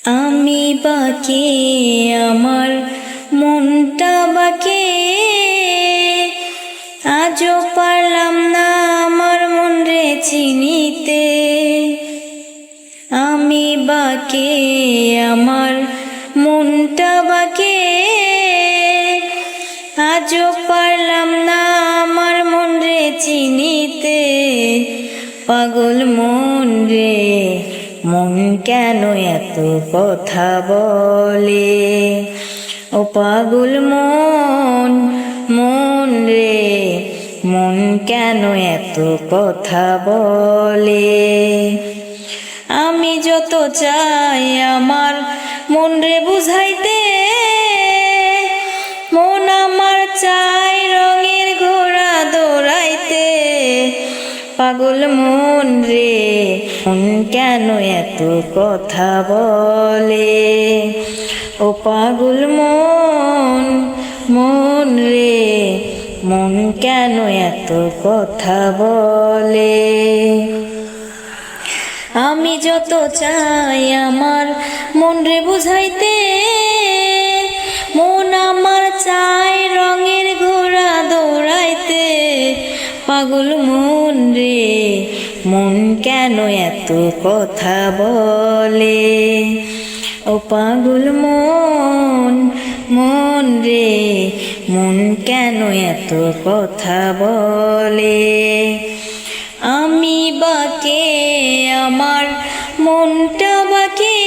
আমি বাকে আমার মনটা বাকে, আজও পারলাম না আমার মন রে চিনিতে। আমি বাকে আমার মনটা বাকে, আজও পারলাম না আমার মন রে চিনিতে। পাগল মন রে, মন কেন এত কথা বলে? ও পাগল মন, মন রে, মন কেন এত কথা বলে? আমি যত চাই আমার মন রে বুঝাইতে, মন আমার চাই রঙের ঘোড়া দৌড়াইতে। পাগল মন রে, মন কেন এত কথা বলে? ও পাগল মন, মন রে, মন কেন এত কথা বলে? আমি যত চাই আমার মন রে বুঝাইতে, মন আমার চাই রঙের ঘোড়া দৌড়াইতে। পাগল মন রে, মন কেন এত কথা বলে? ও পাগল মন, মন রে, মন কেন এত কথা বলে? আমি বাকে আমার মনটা বাকে,